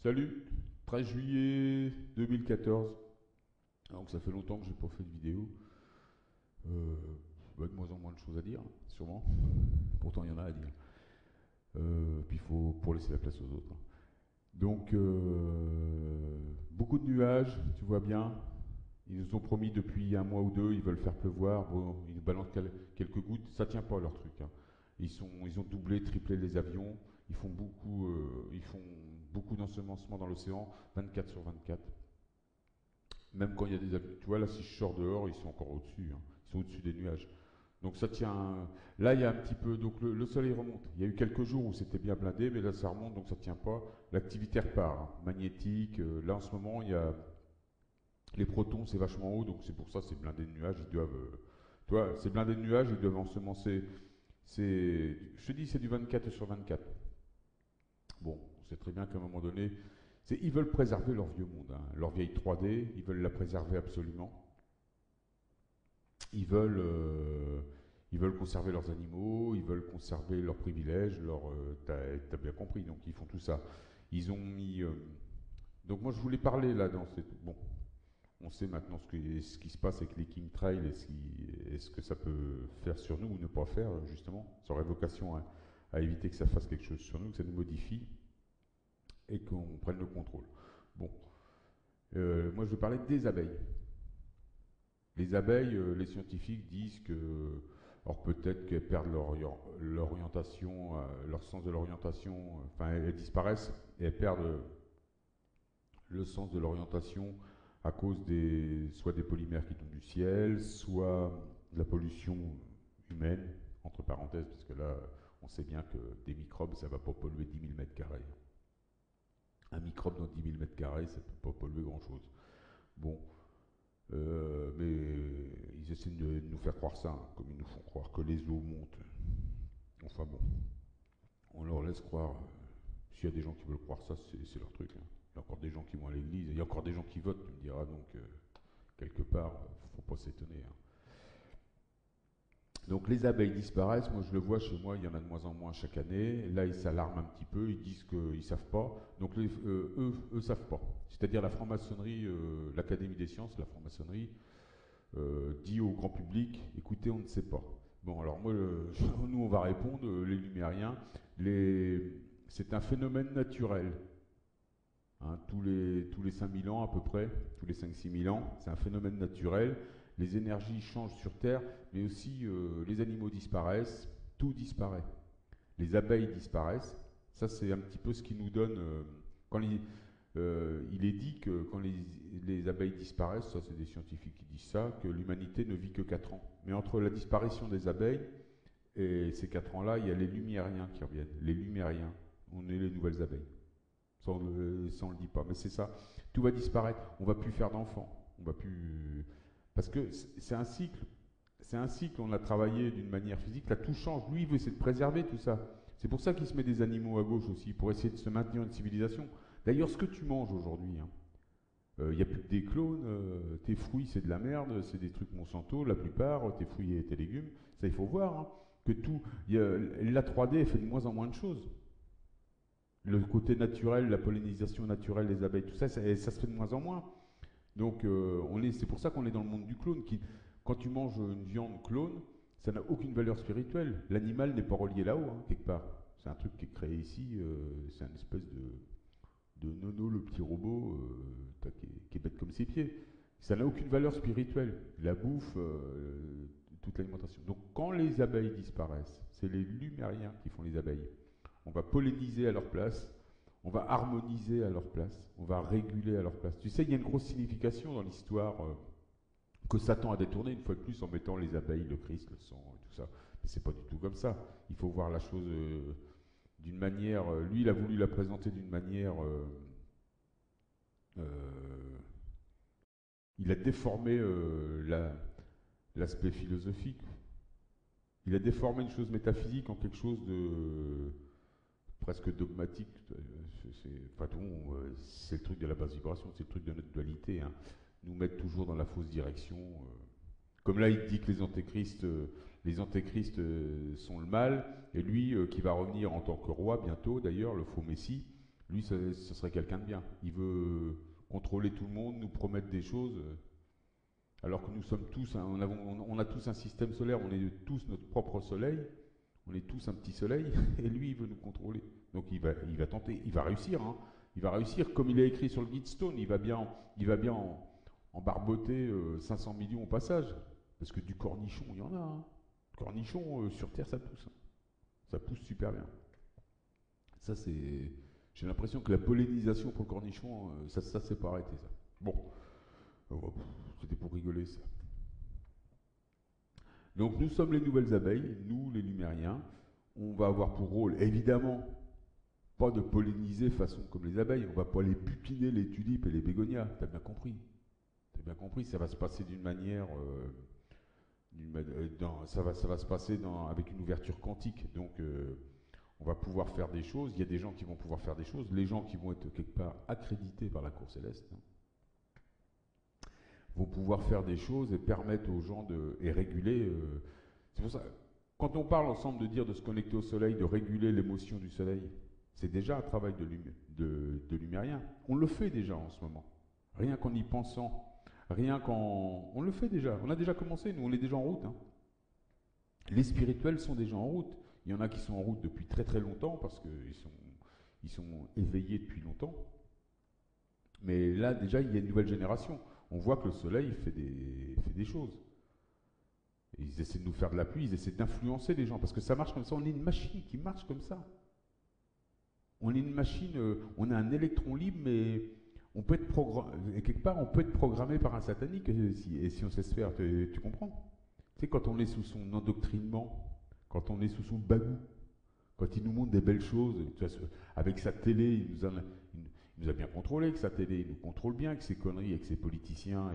Salut, 13 juillet 2014. Donc ça fait longtemps que j'ai pas fait de vidéo. Euh, de moins en moins de choses à dire, sûrement. Pourtant il y en a à dire. Puis il faut pour laisser la place aux autres, hein. Donc beaucoup de nuages, tu vois bien. Ils nous ont promis depuis un mois ou deux, ils veulent faire pleuvoir. Bon, ils nous balancent quelques gouttes. Ça tient pas leur truc, hein. Ils ont doublé, triplé les avions. Ils font beaucoup d'ensemencement dans l'océan, 24 sur 24. Même quand il y a des avions. Tu vois, là, si je sors dehors, ils sont encore au-dessus, hein. Ils sont au-dessus des nuages. Donc ça tient. Là, il y a un petit peu. Donc le soleil remonte. Il y a eu quelques jours où c'était bien blindé, mais là, ça remonte, donc ça tient pas. L'activité repart, hein. Magnétique. Là, en ce moment, il y a les protons, c'est vachement haut, donc c'est pour ça, c'est blindé de nuages. Ils doivent. Tu vois, c'est blindé de nuages, ils doivent ensemencer. Je te dis, c'est du 24 sur 24. Bon, on sait très bien qu'à un moment donné, ils veulent préserver leur vieux monde, hein, leur vieille 3D, ils veulent la préserver absolument. Ils veulent, euh, Ils veulent conserver leurs animaux, ils veulent conserver leurs privilèges, t'as bien compris, donc ils font tout ça. Ils ont mis. Donc moi je voulais parler là dans cette. Bon, on sait maintenant ce qui se passe avec les chemtrails et ce que ça peut faire sur nous ou ne pas faire, justement. Ça aurait vocation à éviter que ça fasse quelque chose sur nous, que ça nous modifie et qu'on prenne le contrôle. Bon, moi je vais parler des abeilles. Les abeilles, les scientifiques disent que, alors peut-être qu'elles perdent leur orientation, leur sens de l'orientation, enfin elles disparaissent et elles perdent le sens de l'orientation à cause soit des polymères qui tombent du ciel, soit de la pollution humaine, entre parenthèses, parce que là, on sait bien que des microbes, ça ne va pas polluer 10 000 mètres carrés. Un microbe dans 10 000 mètres carrés, ça ne peut pas polluer grand-chose. Bon, mais ils essaient de nous faire croire ça, hein, comme ils nous font croire que les eaux montent. Enfin bon, on leur laisse croire. S'il y a des gens qui veulent croire ça, c'est leur truc, hein. Il y a encore des gens qui vont à l'église, il y a encore des gens qui votent, tu me diras, donc quelque part, faut pas s'étonner, hein. Donc les abeilles disparaissent, moi je le vois chez moi, il y en a de moins en moins chaque année. Là ils s'alarment un petit peu, ils disent qu'ils savent pas. Donc eux savent pas. C'est-à-dire la franc-maçonnerie, l'Académie des sciences, la franc-maçonnerie, dit au grand public, écoutez, on ne sait pas. Bon alors moi, nous on va répondre, les lumériens, c'est un phénomène naturel. Hein, tous les 5000 ans à peu près, tous les 5-6 000 ans, c'est un phénomène naturel. Les énergies changent sur Terre, mais aussi les animaux disparaissent, tout disparaît. Les abeilles disparaissent. Ça, c'est un petit peu ce qui nous donne. Il est dit que quand les abeilles disparaissent, ça c'est des scientifiques qui disent ça, que l'humanité ne vit que 4 ans. Mais entre la disparition des abeilles et ces 4 ans-là, il y a les lumériens qui reviennent. Les lumériens, on est les nouvelles abeilles. Ça, on le dit pas, mais c'est ça. Tout va disparaître. On va plus faire d'enfants. On va plus. Parce que c'est un cycle. C'est un cycle. On a travaillé d'une manière physique. Là, tout change. Lui, il veut essayer de préserver tout ça. C'est pour ça qu'il se met des animaux à gauche aussi, pour essayer de se maintenir une civilisation. D'ailleurs, ce que tu manges aujourd'hui, hein, il n'y a plus que des clones. Tes fruits, c'est de la merde. C'est des trucs Monsanto, la plupart. Tes fruits et tes légumes. Ça, il faut voir, hein, que tout. La 3D fait de moins en moins de choses. Le côté naturel, la pollinisation naturelle des abeilles, tout ça, ça se fait de moins en moins. Donc, c'est pour ça qu'on est dans le monde du clone. Quand tu manges une viande clone, ça n'a aucune valeur spirituelle. L'animal n'est pas relié là-haut, hein, quelque part. C'est un truc qui est créé ici. C'est une espèce de nono, le petit robot, qui est bête comme ses pieds. Ça n'a aucune valeur spirituelle. La bouffe, toute l'alimentation. Donc, quand les abeilles disparaissent, c'est les lumériens qui font les abeilles. On va polliniser à leur place, on va harmoniser à leur place, on va réguler à leur place. Tu sais, il y a une grosse signification dans l'histoire que Satan a détournée une fois de plus en mettant les abeilles, le Christ, le sang et tout ça. Mais c'est pas du tout comme ça. Il faut voir la chose d'une manière. Lui, il a voulu la présenter d'une manière. Euh, il a déformé l'aspect philosophique. Il a déformé une chose métaphysique en quelque chose de presque dogmatique. C'est le truc de la basse vibration, c'est le truc de notre dualité, hein. Nous mettre toujours dans la fausse direction. Comme là, il dit que les antéchristes sont le mal, et lui, qui va revenir en tant que roi bientôt, d'ailleurs, le faux messie, Lui, ce serait quelqu'un de bien. Il veut contrôler tout le monde, nous promettre des choses, alors que nous sommes tous, on a tous un système solaire, on est tous notre propre soleil, on est tous un petit soleil, et lui, il veut nous contrôler. Donc il va tenter, il va réussir, hein. Il va réussir, comme il a écrit sur le Gitstone, il va bien en barboter 500 millions au passage, parce que du cornichon, il y en a, hein. Cornichon, sur Terre, ça pousse, hein. Ça pousse super bien. Ça, c'est... J'ai l'impression que la pollinisation pour le cornichon, ça s'est pas arrêté, ça. Bon, c'était pour rigoler, ça. Donc nous sommes les nouvelles abeilles, nous les Lumériens. On va avoir pour rôle, évidemment, pas de polliniser façon comme les abeilles. On va pas les butiner les tulipes et les bégonias. T'as bien compris. T'as bien compris. Ça va se passer d'une manière, ça va se passer avec une ouverture quantique. Donc on va pouvoir faire des choses. Il y a des gens qui vont pouvoir faire des choses. Les gens qui vont être quelque part accrédités par la Cour céleste, hein, vont pouvoir faire des choses et permettre aux gens et réguler. C'est pour ça, quand on parle ensemble de se connecter au soleil, de réguler l'émotion du soleil, c'est déjà un travail de lumérien. On le fait déjà en ce moment. Rien qu'en y pensant, on le fait déjà. On a déjà commencé, nous, on est déjà en route, hein. Les spirituels sont déjà en route. Il y en a qui sont en route depuis très très longtemps parce qu'ils sont éveillés depuis longtemps. Mais là, déjà, il y a une nouvelle génération. On voit que le soleil fait des choses. Et ils essaient de nous faire de la pluie, ils essaient d'influencer les gens, parce que ça marche comme ça. On est une machine qui marche comme ça. On est une machine, on a un électron libre, mais on peut être programmé, quelque part, on peut être programmé par un satanique, et si on sait se faire, tu comprends? Tu sais, quand on est sous son endoctrinement, quand on est sous son bagout, quand il nous montre des belles choses, avec sa télé, il nous a bien contrôlé avec sa télé, il nous contrôle bien avec ses conneries, avec ses politiciens,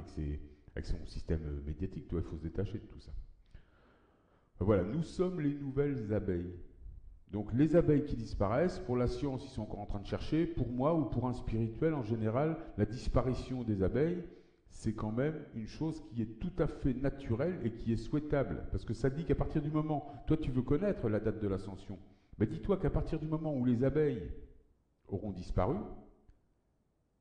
avec son système médiatique, il faut se détacher de tout ça. Voilà, nous sommes les nouvelles abeilles. Donc les abeilles qui disparaissent, pour la science, ils sont encore en train de chercher. Pour moi ou pour un spirituel, en général, la disparition des abeilles, c'est quand même une chose qui est tout à fait naturelle et qui est souhaitable. Parce que ça dit qu'à partir du moment, toi tu veux connaître la date de l'ascension, mais dis-toi qu'à partir du moment où les abeilles auront disparu,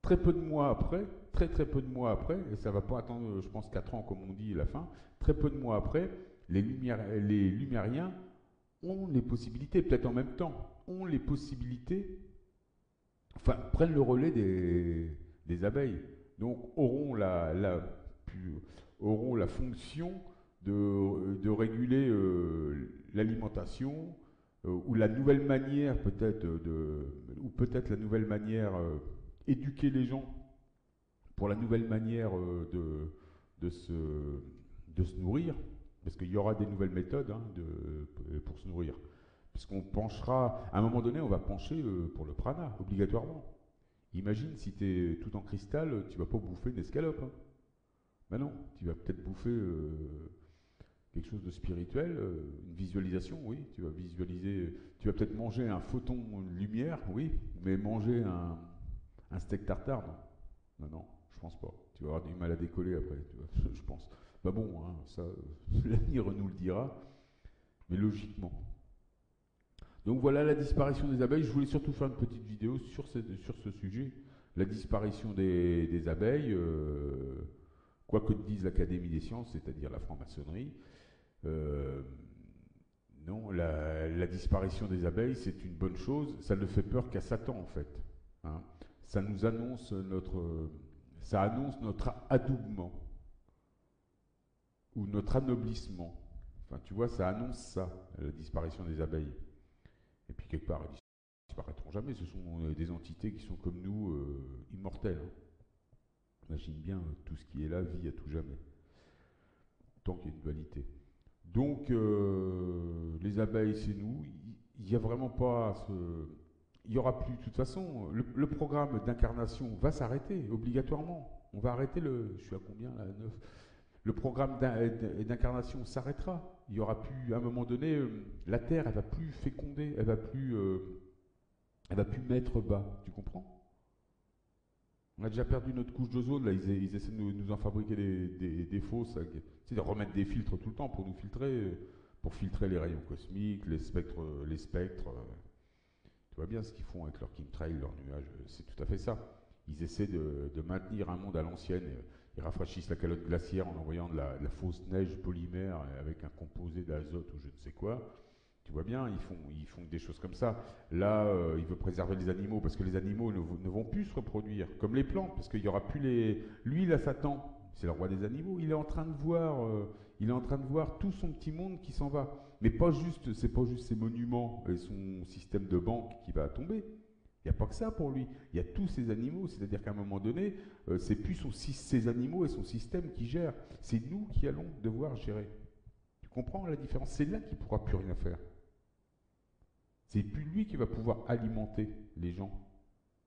très peu de mois après, très peu de mois après, et ça ne va pas attendre, je pense, 4 ans comme on dit, la fin, très peu de mois après, les lumériens ont les possibilités, peut-être en même temps, ont les possibilités, enfin, prennent le relais des abeilles. Donc, auront la fonction de réguler l'alimentation, ou la nouvelle manière, ou peut-être la nouvelle manière, éduquer les gens pour la nouvelle manière de se nourrir. Parce qu'il y aura des nouvelles méthodes, hein, pour se nourrir. Puisqu'on penchera, à un moment donné, on va pencher pour le prana, obligatoirement. Imagine si tu es tout en cristal, tu vas pas bouffer une escalope, hein. Ben non, tu vas peut-être bouffer quelque chose de spirituel, une visualisation, oui. Tu vas visualiser, tu vas peut-être manger un photon de lumière, oui, mais manger un steak tartare, non. Non, je pense pas. Tu vas avoir du mal à décoller après, tu vois, je pense. Bah bon, hein, ça, l'avenir nous le dira, mais logiquement. Donc voilà la disparition des abeilles. Je voulais surtout faire une petite vidéo sur ce sujet, la disparition des abeilles, quoi que dise l'Académie des sciences, c'est-à-dire la franc-maçonnerie. Non, la disparition des abeilles, c'est une bonne chose. Ça ne fait peur qu'à Satan, en fait, hein. Ça nous annonce ça annonce notre adoubement ou notre anoblissement. Enfin, tu vois, ça annonce ça, la disparition des abeilles. Et puis quelque part, elles disparaîtront jamais. Ce sont des entités qui sont comme nous, immortelles, hein. Imagine bien, tout ce qui est là vit à tout jamais, tant qu'il y a une dualité. Donc, les abeilles, c'est nous. Il n'y a vraiment pas il n'y aura plus, de toute façon, le programme d'incarnation va s'arrêter, obligatoirement. On va arrêter je suis à combien là, 9. Le programme d'incarnation s'arrêtera. Il y aura plus, à un moment donné, la Terre, elle va plus féconder, elle va plus mettre bas. Tu comprends? On a déjà perdu notre couche d'ozone, là, ils essaient de nous en fabriquer des fausses, c'est de remettre des filtres tout le temps pour nous filtrer, pour filtrer les rayons cosmiques, les spectres, tu vois bien ce qu'ils font avec leur chemtrail, leurs nuages, c'est tout à fait ça. Ils essaient de maintenir un monde à l'ancienne. Ils rafraîchissent la calotte glaciaire en envoyant de la fausse neige polymère avec un composé d'azote ou je ne sais quoi. Tu vois bien, ils font des choses comme ça. Là, il veut préserver les animaux parce que les animaux ne vont plus se reproduire, comme les plantes, parce qu'il y aura plus les. Lui, il a Satan, c'est le roi des animaux. Il est en train de voir tout son petit monde qui s'en va. Mais c'est pas juste ses monuments et son système de banque qui va tomber. Il n'y a pas que ça pour lui. Il y a tous ces animaux. C'est-à-dire qu'à un moment donné, c'est plus ses animaux et son système qui gèrent. C'est nous qui allons devoir gérer. Tu comprends la différence? C'est là qu'il ne pourra plus rien faire. C'est plus lui qui va pouvoir alimenter les gens.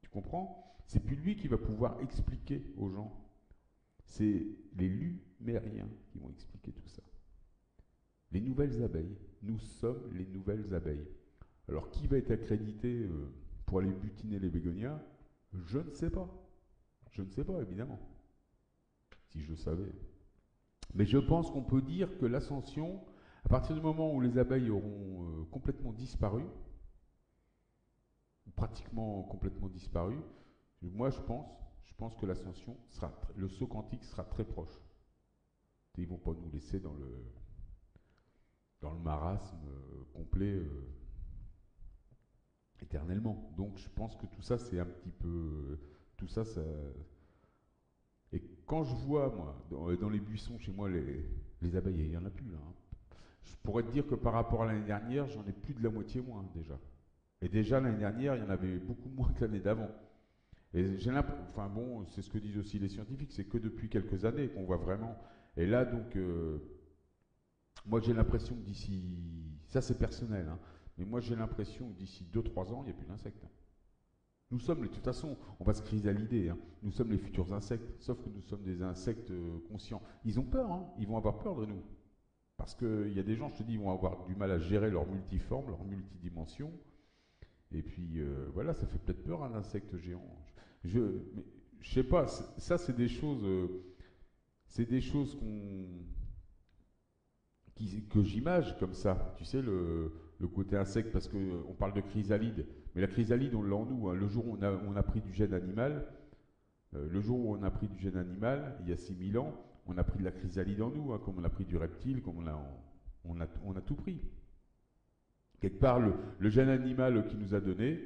Tu comprends? C'est plus lui qui va pouvoir expliquer aux gens. C'est les Lumériens qui vont expliquer tout ça. Les nouvelles abeilles. Nous sommes les nouvelles abeilles. Alors qui va être accrédité pour aller butiner les bégonias? Je ne sais pas. Je ne sais pas, évidemment. Si je savais. Mais je pense qu'on peut dire que l'ascension, à partir du moment où les abeilles auront complètement disparu, pratiquement complètement disparu, moi je pense que l'ascension le saut quantique sera très proche. Ils ne vont pas nous laisser dans le marasme complet éternellement. Donc je pense que tout ça c'est un petit peu, tout ça, et quand je vois moi dans les buissons chez moi les abeilles, il y en a plus là. Hein. Je pourrais te dire que par rapport à l'année dernière, j'en ai plus de la moitié moins déjà. Et déjà l'année dernière, il y en avait beaucoup moins que l'année d'avant. Et j'ai l'impression, enfin bon, c'est ce que disent aussi les scientifiques, c'est que depuis quelques années qu'on voit vraiment. Et là donc, moi j'ai l'impression que d'ici, ça c'est personnel, hein, mais moi j'ai l'impression que d'ici 2-3 ans, il n'y a plus d'insectes. Nous sommes, de toute façon, on va se chrysalider, hein, nous sommes les futurs insectes, sauf que nous sommes des insectes conscients. Ils ont peur, hein, ils vont avoir peur de nous. Parce qu'il y a des gens, je te dis, ils vont avoir du mal à gérer leur multiforme, leur multidimension. Et puis voilà, ça fait peut-être peur un insecte géant. Mais, je sais pas, ça c'est des choses que j'image comme ça. Tu sais, le côté insecte, parce qu'on parle de chrysalide, mais la chrysalide on l'a en nous. Hein. Le jour où on a pris du gène animal, il y a 6000 ans, on a pris de la chrysalide en nous, hein, comme on a pris du reptile, comme on a tout pris. Quelque part, le gène animal qui nous a donné,